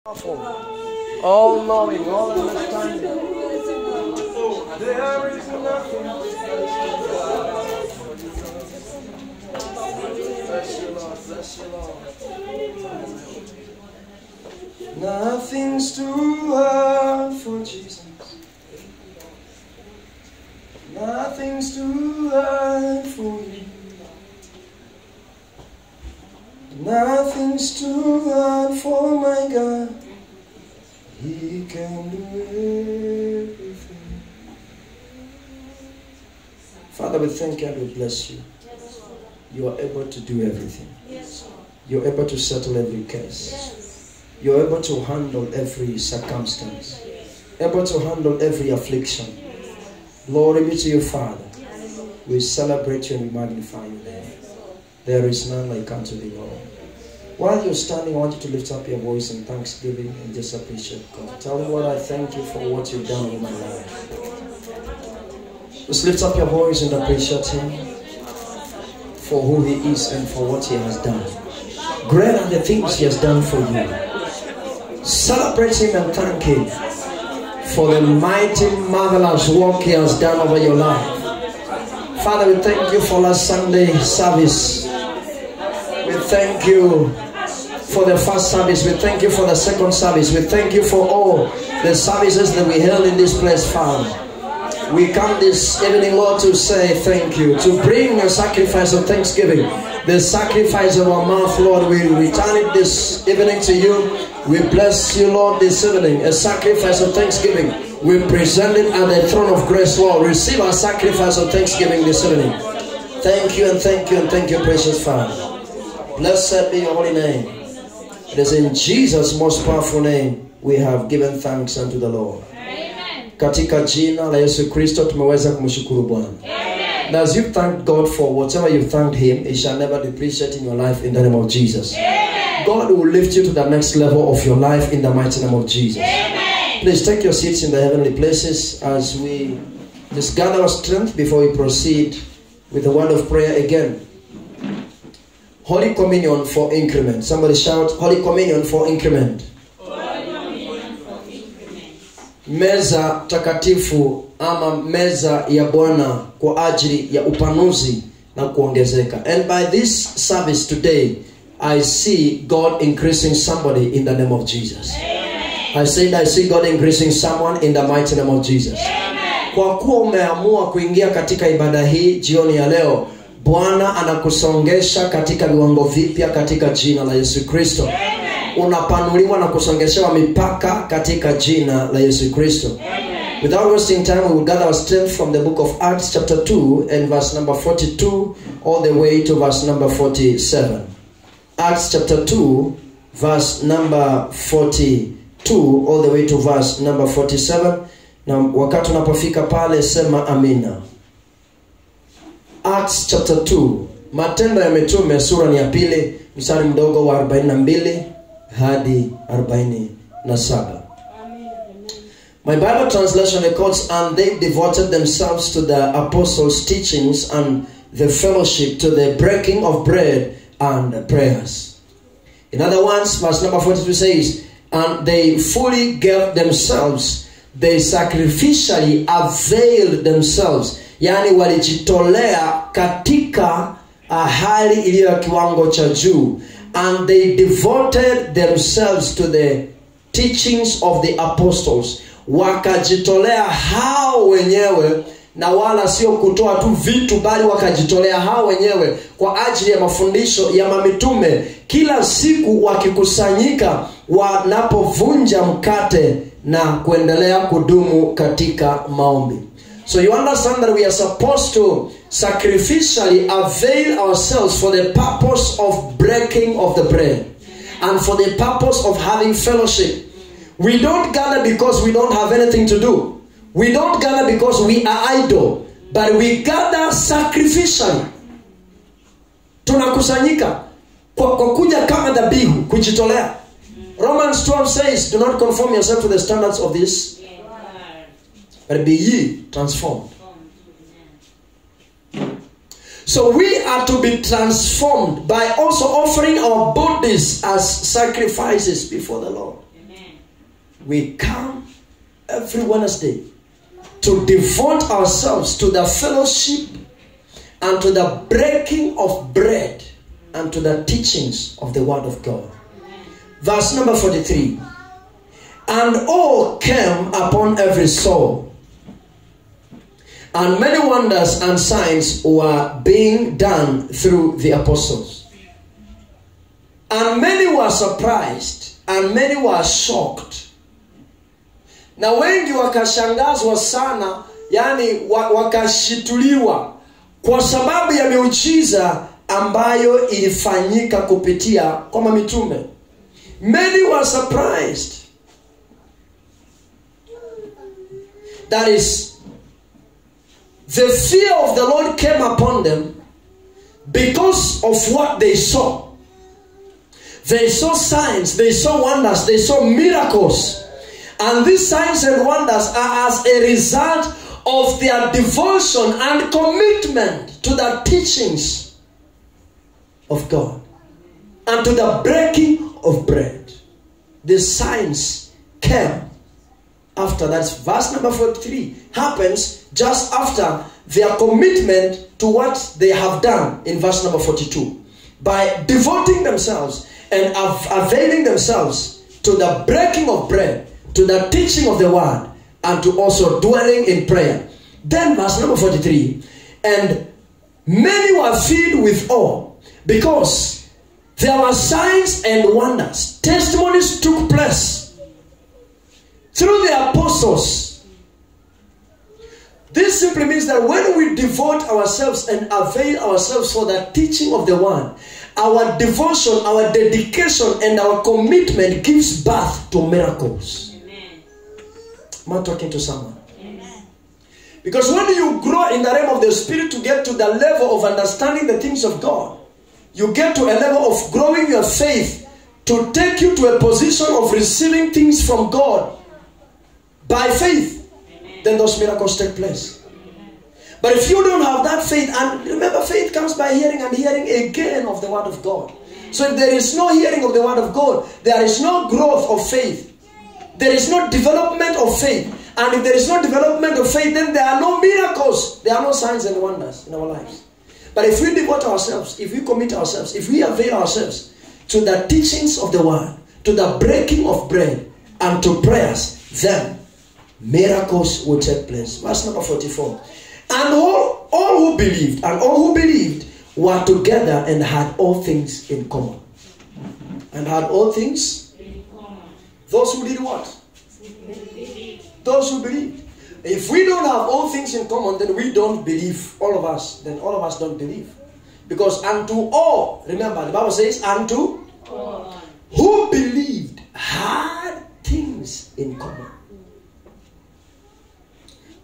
All knowing, all understanding. There is nothing. Bless you, Lord. Bless you, Lord. Nothing's too hard for Jesus. Nothing's too hard for you. Nothing's too hard for my God. He can do everything. Father, we thank you and we bless you. You are able to do everything. You're able to settle every case. You're able to handle every circumstance. Able to handle every affliction. Glory be to you, Father. We celebrate you and we magnify your name. There is none like unto thee, Lord. While you're standing, I want you to lift up your voice in thanksgiving and just appreciate God. Tell him, Lord, I thank you for what you've done in my life. Just lift up your voice and appreciate him for who he is and for what he has done. Great are the things he has done for you. Celebrate him and thank him for the mighty, marvelous work he has done over your life. Father, we thank you for last Sunday service. We thank you for the first service. We thank you for the second service. We thank you for all the services that we held in this place, Father. We come this evening, Lord, to say thank you, to bring a sacrifice of thanksgiving. The sacrifice of our mouth, Lord, we return it this evening to you. We bless you, Lord, this evening. A sacrifice of thanksgiving. We present it at the throne of grace, Lord. Receive our sacrifice of thanksgiving this evening. Thank you and thank you and thank you, precious Father. Blessed be your holy name. It is in Jesus' most powerful name we have given thanks unto the Lord. Amen. Katika jina la Yesu Kristo tumeweza kumshukuru Bwana. And as you thank God for whatever you thanked him, it shall never depreciate in your life in the name of Jesus. Amen. God will lift you to the next level of your life in the mighty name of Jesus. Amen. Please take your seats in the heavenly places as we just gather our strength before we proceed with the word of prayer again. Holy Communion for increment. Somebody shout, Holy Communion for increment. Holy Communion for increment. Meza takatifu ama meza ya Bwana kwa ajili ya upanuzi na kuongezeka. And by this service today, I see God increasing somebody in the name of Jesus. Amen. I said I see God increasing someone in the mighty name of Jesus. Amen. Kwa kuwa umeamua kuingia katika ibada hii jioni ya leo, Bwana anakusongesha katika viwango vipya katika jina la Yesu Kristo. Unapanuliwa na kusongeshewa mipaka katika jina la Yesu Kristo. Without wasting time, we will gather our strength from the book of Acts chapter 2 and verse number 42 all the way to verse number 47. Acts chapter 2 verse number 42 all the way to verse number 47. Na wakati unapofika pale sema amina. Acts chapter 2. Matendo ya Mitume sura ni ya pili, mstari mdogo wa 42 hadi 47. My Bible translation records, and they devoted themselves to the apostles' teachings and the fellowship, to the breaking of bread and prayers. In other words, verse number 42 says, and they fully gave themselves, they sacrificially availed themselves. Yani walijitolea katika hali iliyo ya kiwango cha juu. And they devoted themselves to the teachings of the apostles. Wakajitolea hao wenyewe, na wala sio kutoa tu vitu, bali wakajitolea hao wenyewe kwa ajili ya mafundisho ya mamitume, kila siku wakikusanyika wanapovunja mkate na kuendelea kudumu katika maombi. So you understand that we are supposed to sacrificially avail ourselves for the purpose of breaking of the bread and for the purpose of having fellowship. We don't gather because we don't have anything to do. We don't gather because we are idle, but we gather sacrificially. Tunakusanyika kwa kuja kama dhabihu, kujitolea. Romans 12 says, do not conform yourself to the standards of this, but be ye transformed. So we are to be transformed by also offering our bodies as sacrifices before the Lord. Amen. we come every Wednesday to devote ourselves to the fellowship and to the breaking of bread and to the teachings of the Word of God. Verse number 43. And awe came upon every soul, and many wonders and signs were being done through the apostles. And many were surprised, and many were shocked. Na wengi wakashangazwa sana, yani wakashituliwa kwa sababu ya miujiza ambayo ilifanyika kupitia kwa mitume. Many were surprised. That is, the fear of the Lord came upon them because of what they saw. They saw signs, they saw wonders, they saw miracles. And these signs and wonders are as a result of their devotion and commitment to the teachings of God and to the breaking of bread. The signs came after that. Verse number 43 happens just after their commitment to what they have done in verse number 42. By devoting themselves and availing themselves to the breaking of bread, to the teaching of the word, and to also dwelling in prayer. Then verse number 43, and many were filled with awe because there were signs and wonders. Testimonies took place through the apostles. This simply means that when we devote ourselves and avail ourselves for the teaching of the word, our devotion, our dedication, and our commitment gives birth to miracles. Amen. Am I talking to someone? Amen. Because when you grow in the realm of the Spirit to get to the level of understanding the things of God, you get to a level of growing your faith to take you to a position of receiving things from God by faith. Amen. Then those miracles take place. Amen. But if you don't have that faith, and remember, faith comes by hearing and hearing again of the word of God. Amen. So if there is no hearing of the word of God, there is no growth of faith. There is no development of faith. And if there is no development of faith, then there are no miracles. There are no signs and wonders in our lives. But if we devote ourselves, if we commit ourselves, if we avail ourselves to the teachings of the word, to the breaking of bread, and to prayers, then miracles will take place. Verse number 44. And all who believed were together and had all things in common. And had all things in common. Those who did what? Those who believed. If we don't have all things in common, then we don't believe, all of us. Then all of us don't believe. Because unto all, remember, the Bible says, unto all who believed had things in common.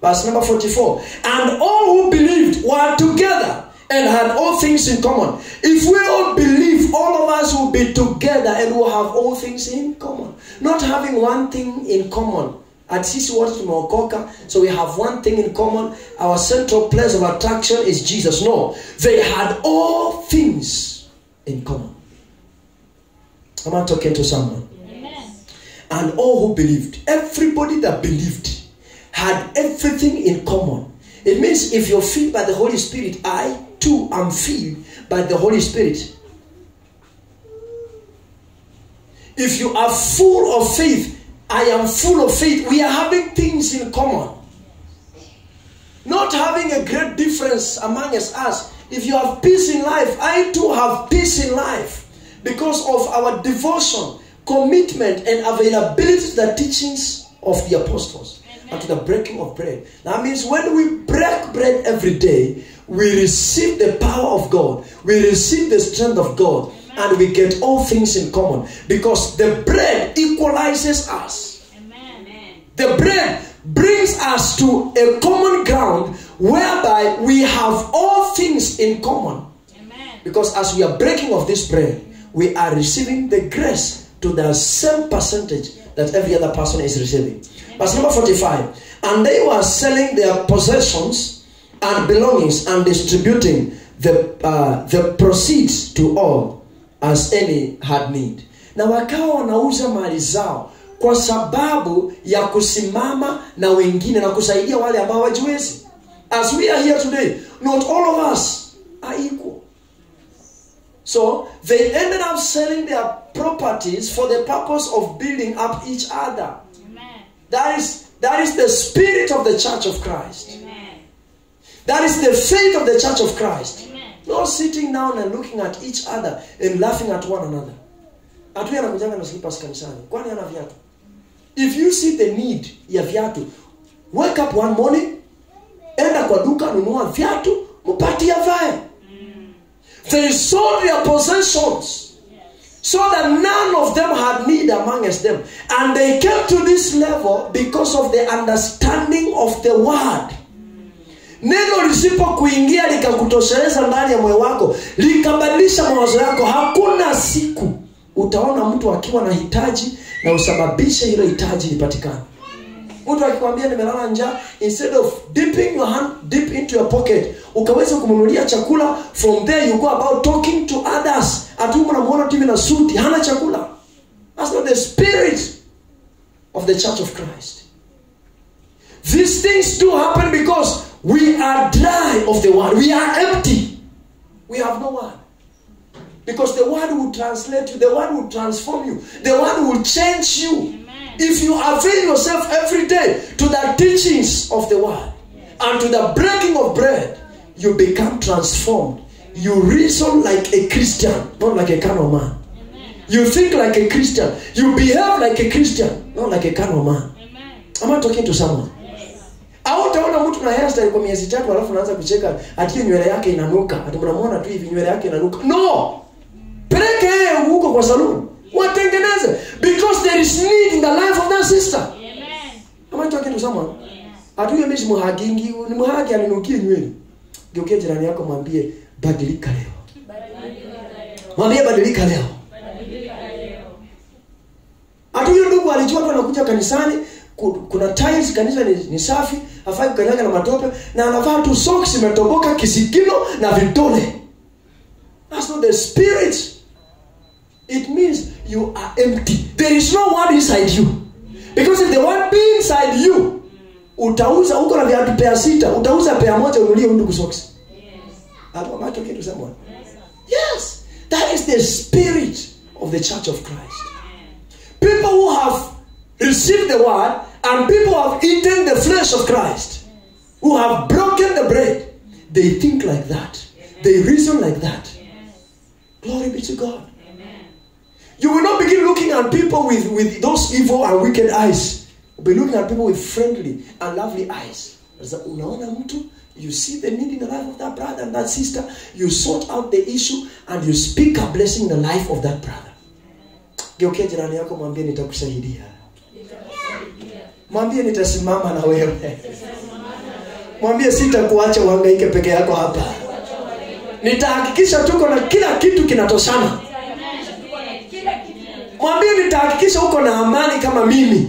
Verse number 44. And all who believed were together and had all things in common. If we all believe, all of us will be together and will have all things in common. Not having one thing in common. At Sisi Water Tumeokoka, so we have one thing in common. Our central place of attraction is Jesus. No, they had all things in common. Am I talking to someone? Amen. And all who believed, everybody that believed, had everything in common. It means if you're filled by the Holy Spirit, I too am filled by the Holy Spirit. If you are full of faith, I am full of faith. We are having things in common. Not having a great difference among us. If you have peace in life, I too have peace in life. Because of our devotion, commitment, and availability to the teachings of the apostles. Amen. And to the breaking of bread. That means when we break bread every day, we receive the power of God. We receive the strength of God. And we get all things in common. Because the bread equalizes us. Amen. The bread brings us to a common ground whereby we have all things in common. Amen. Because as we are breaking of this bread, we are receiving the grace to the same percentage that every other person is receiving. Amen. Verse number 45. And they were selling their possessions and belongings and distributing the proceeds to all as any had need. Na wakawa wanauza mali zao kwa sababu ya kusimama na wengine na kusaidia wale ambao hawajiwezi. As we are here today, not all of us are equal. So they ended up selling their properties for the purpose of building up each other. Amen. That is the spirit of the church of Christ. Amen. That is the faith of the church of Christ. Amen. Not sitting down and looking at each other and laughing at one another. Atu anakujanga na slippers kanisani. Kwani ana viatu? If you see the need ya viatu, wake up one morning, enda kwa duka nunua viatu, mpatie avae. They sold their possessions so that none of them had need amongst them. And they came to this level because of the understanding of the word. Neno lisipo kuingia likakutosheleza ndani ya moyo wako, likabadilisha mawazo yako, hakuna siku utaona mtu akiwa na hitaji na usababishe hilo hitaji lipatikane. Mtu akikwambia nimelala njaa, instead of dipping your hand deep into your pocket, ukaweza kumnunulia chakula, from there you go about talking to others. Atu mnamuona TV na suti, hana chakula. That's not the spirit of the church of Christ. These things do happen because we are dry of the word. We are empty. We have no word. Because the word will translate you. The word will transform you. The word will change you. Amen. If you avail yourself every day to the teachings of the word and to the breaking of bread, you become transformed. You reason like a Christian, not like a carnal man. Amen. You think like a Christian. You behave like a Christian, not like a carnal man. Amen. Am I talking to someone? Au utaona mtu na hairstyle kwa miezi 3 alafu anaanza kucheka ati nywele yake inanuka. Ati mnamuona tu hivi nywele yake inanuka. No! Peleke yeye huko kwa salon. Watengeneze, because there is need in the life of that sister. Amen. Am I talking to someone? Ati huyo mimi muhagingi, ni muhagi aninukie nywele. Geukia jirani yako mwambie badilika leo. Mwambie badilika leo. Ati huyo ndugu alijua tu anakuja kanisani, kuna tiles, kanisa ni safi, hafai kukanyaga na matope, na anavaa tu socks imetoboka kisigino na vitone. That's not the spirit. It means you are empty. There is no word inside you. Because if the word be inside you, utauza uko na viatu pair 6, utauza pair moja unulie ndugu socks. Am I talking to someone? Yes. That is the spirit of the church of Christ. People who have received the word and people who have eaten the flesh of Christ, who have broken the bread, they think like that. They reason like that. Glory be to God. You will not begin looking at people with those evil and wicked eyes. You'll be looking at people with friendly and lovely eyes. Unaona mtu, you see the need in the life of that brother and that sister, you sort out the issue and you speak a blessing in the life of that brother. Geukia jirani yako mwambie nitakusaidia. Mwambie nitasimama na wewe. Mwambie sitakuacha uhangaike peke yako hapa. Nitahakikisha tuko na kila kitu kinatoshana. Mwambie nitahakikisha uko na amani kama mimi.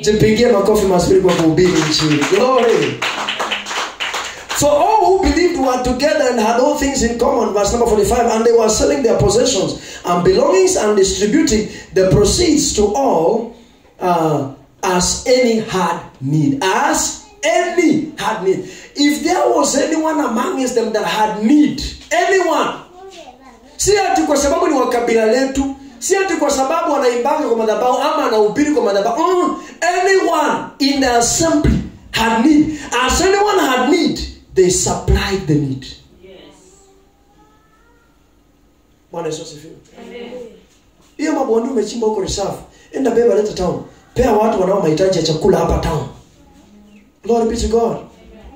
Jipigie makofi mazuri kwa kuhubiri injili. Glory. So all who believed were together and had all things in common, verse number 45, and they were selling their possessions and belongings and distributing the proceeds to all as any had need. As any had need. If there was anyone amongst them that had need, anyone, si ati kwa sababu ni wa kabila letu, si ati kwa sababu wanaimbaga kwa madhabahu ama anahubiri kwa madhabahu. Anyone in the assembly had need. As anyone had need, they supplied the need. Yes. Bwana Yesu asifiwe. Amen. Hiyo mabondi umechimba huko reserve, enda beba leta town. Pea watu wanao mahitaji ya chakula hapa town. Glory be to God.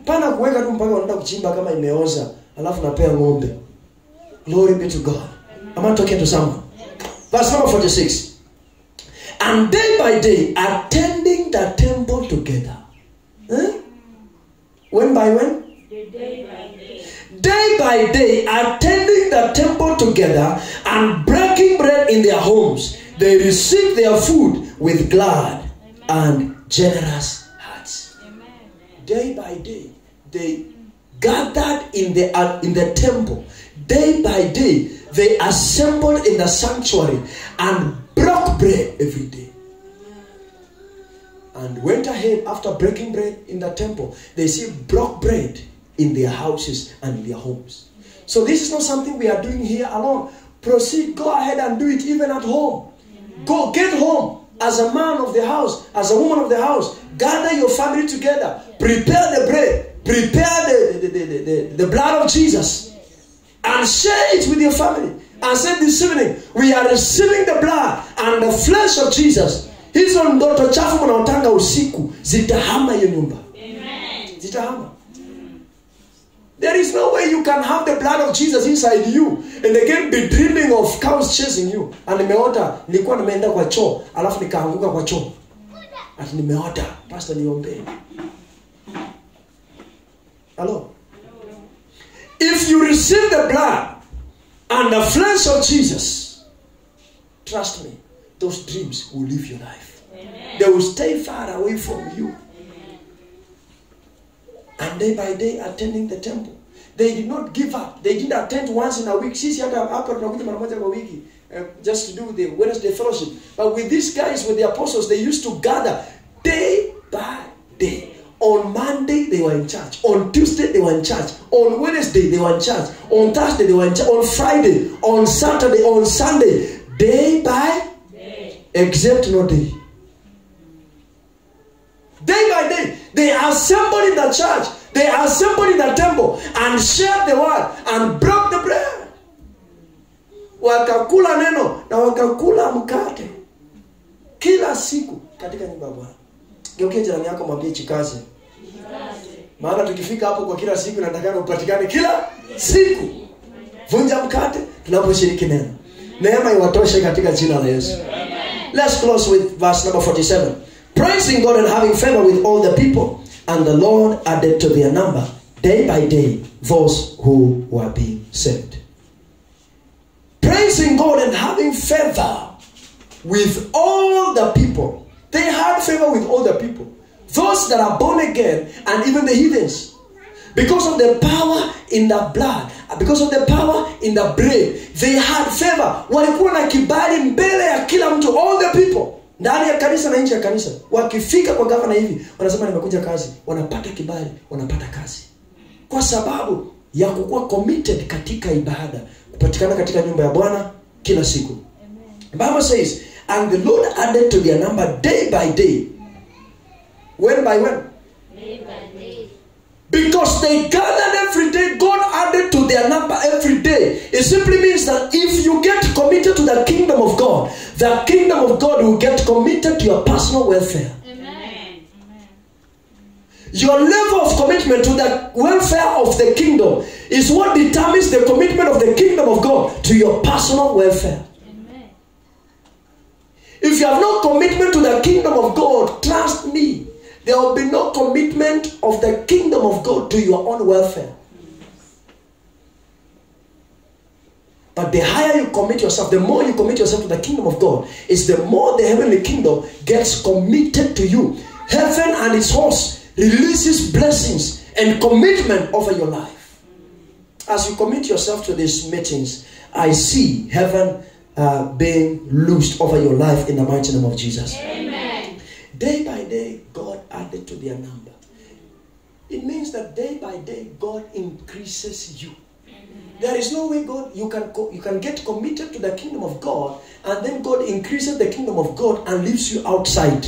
Pana kuweka tu mpaka wanaenda kuchimba kama imeoza, alafu napea ng'ombe. Glory be to God. Am I talking to someone? Verse number 46. And day by day, attending the temple together. When by when? Day by day. Day by day, attending the temple together and breaking bread in their homes, they received their food with glad and generous hearts. Amen. Day by day, they gathered in the temple. Day by day, they assembled in the sanctuary and broke bread every day. And went ahead after breaking bread in the temple. They see broke bread in their houses and in their homes. So this is not something we are doing here alone. Proceed, go ahead and do it even at home. Go, get home as a man of the house, as a woman of the house. Gather your family together. Prepare the bread. Prepare the blood of Jesus. And share it with your family. And say this evening, we are receiving the blood and the flesh of Jesus. Hizo ndoto chafu mnaotanga usiku zitahama hiyo nyumba. Zitahama. There is no way you can have the blood of Jesus inside you and again be dreaming of cows chasing you. And nimeota nilikuwa nimeenda kwa choo alafu nikaanguka kwa choo. Ati nimeota, pastor niombe. Hello. If you receive the blood and the flesh of Jesus, trust me, those dreams will live your life. Amen. They will stay far away from you. Amen. And day by day attending the temple. They did not give up. They didn't attend once in a week. Just to do the Wednesday fellowship. But with these guys, with the apostles, they used to gather day by day. On Monday, they were in church. On Tuesday, they were in church. On Wednesday, they were in church. On Thursday, they were in church. On Friday, on Saturday, on Sunday. Day by day. Except no day. Day by day. They assembled in the church. They assembled in the temple. And shared the word. And broke the bread. Wakakula neno. Na wakakula mkate. Kila siku katika nyumba ya Bwana. Geukia jirani yako mwambie chikaze. Maana tukifika hapo kwa kila siku natakana upatikane kila siku. Vunja mkate tunaposhiriki neno. Neema iwatoshe katika jina la Yesu. Let's close with verse number 47. Praising God and having favor with all the people, and the Lord added to their number day by day those who were being saved. Praising God and having favor with all the people. They had favor with all the people. Those that are born again and even the heathens. Because of the power in the blood. Because of the power in the bread. They had favor. Walikuwa na kibali mbele ya kila mtu. All the people. Ndani ya kanisa na nje ya kanisa. Wakifika kwa gavana hivi. Wanasema nimekuja kazi. Wanapata kibali. Wanapata kazi. Kwa sababu ya kukuwa committed katika ibada. Kupatikana katika nyumba ya Bwana kila siku. The Bible says, and the Lord added to their number day by day. When by when? Day by day. Because they gathered every day, God added to their number every day. It simply means that if you get committed to the kingdom of God, the kingdom of God will get committed to your personal welfare. Amen. Your level of commitment to the welfare of the kingdom is what determines the commitment of the kingdom of God to your personal welfare. Amen. If you have no commitment to the kingdom of God, trust me, there will be no commitment of the kingdom of God to your own welfare. But the higher you commit yourself, the more you commit yourself to the kingdom of God, is the more the heavenly kingdom gets committed to you. Heaven and its host releases blessings and commitment over your life. As you commit yourself to these meetings, I see heaven being loosed over your life in the mighty name of Jesus. Amen. Day by day, God added to their number. It means that day by day, God increases you. There is no way God you can get committed to the kingdom of God and then God increases the kingdom of God and leaves you outside.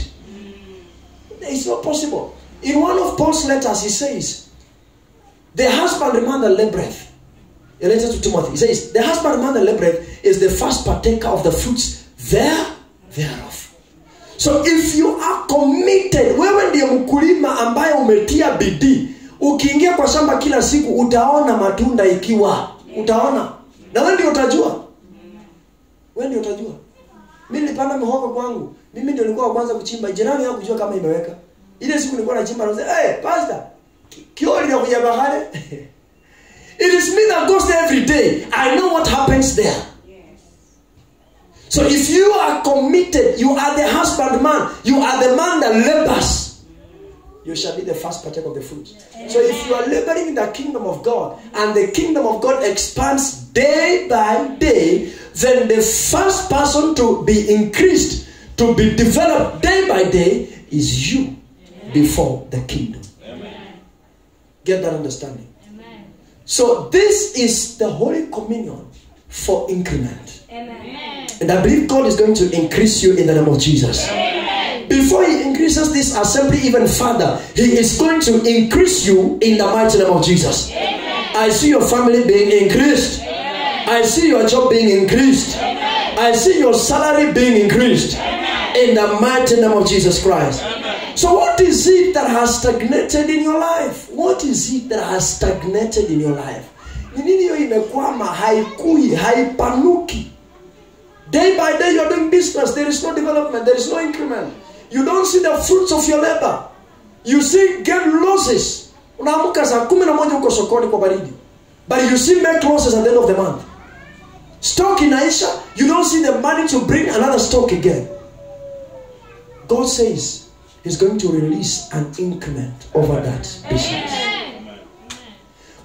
It's not possible. In one of Paul's letters, he says, the husband and man that laboureth. A letter to Timothy. He says, the husband and man that laboureth is the first partaker of the fruits thereof. So if you are committed, wewe ndiye mkulima ambaye umetia bidii, ukiingia kwa shamba kila siku utaona matunda ikiwa. Utaona. Na wewe ndio utajua. Wewe ndio utajua. Mimi nilipanda mihogo kwangu. Mimi ndio nilikuwa wa kwanza kuchimba. Jirani yangu kujua kama imeweka. Ile siku nilikuwa nachimba na sema, "Hey, pastor, kioli na kuja bahari." It is me that goes there every day. I know what happens there. So if you are committed, you are the husbandman, you are the man that labors, you shall be the first partaker of the fruit. So if you are laboring in the kingdom of God, and the kingdom of God expands day by day, then the first person to be increased, to be developed day by day is you. Amen. Before the kingdom. Amen. Get that understanding? Amen. So this is the Holy Communion for increment. Amen. And I believe God is going to increase you in the name of Jesus. Amen. Before he increases this assembly even further, he is going to increase you in the mighty name of Jesus. Amen. I see your family being increased. Amen. I see your job being increased. Amen. I see your salary being increased. Amen. In the mighty name of Jesus Christ. Amen. So what is it that has stagnated in your life? What is it that has stagnated in your life? Day by day you're doing business. There is no development. There is no increment. You don't see the fruits of your labor. You see get losses. But you see make losses at the end of the month. Stock in Aisha, you don't see the money to bring another stock again. God says he's going to release an increment over that business. Amen.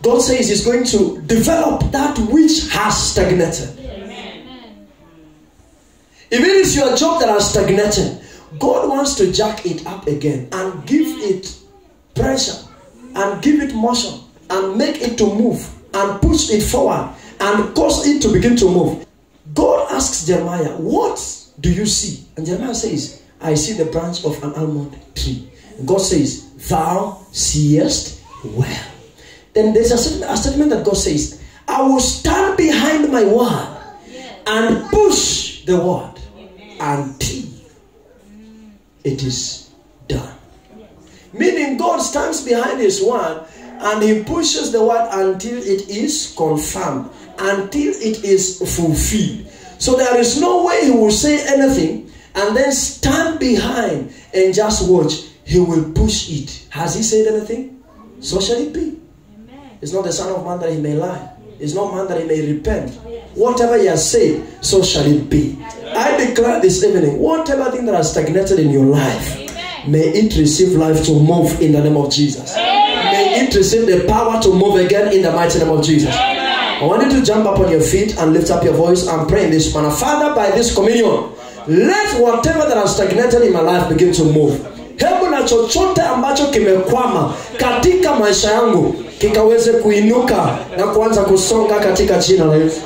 God says he's going to develop that which has stagnated. Amen. If it is your job that has stagnated, God wants to jack it up again and give it pressure and give it motion and make it to move and push it forward and cause it to begin to move. God asks Jeremiah, what do you see? And Jeremiah says, I see the branch of an almond tree. And God says, thou seest well. Then there's a statement that God says, I will stand behind my word and push the word until it is done. Meaning God stands behind his word and he pushes the word until it is confirmed, until it is fulfilled. So there is no way he will say anything and then stand behind and just watch. He will push it. Has he said anything? So shall it be. Amen. It's not the Son of Man that he may lie. It's not man that he may repent. Whatever he has said, so shall it be. I declare this evening, whatever thing that has stagnated in your life, may it receive life to move in the name of Jesus. Amen. May it receive the power to move again in the mighty name of Jesus. Amen. I want you to jump up on your feet and lift up your voice and pray in this manner. Father, by this communion, let whatever that has stagnated in my life begin to move. Hebu na chochote ambacho kimekwama katika maisha yangu kikaweze kuinuka na kuanza kusonga katika jina la Yesu.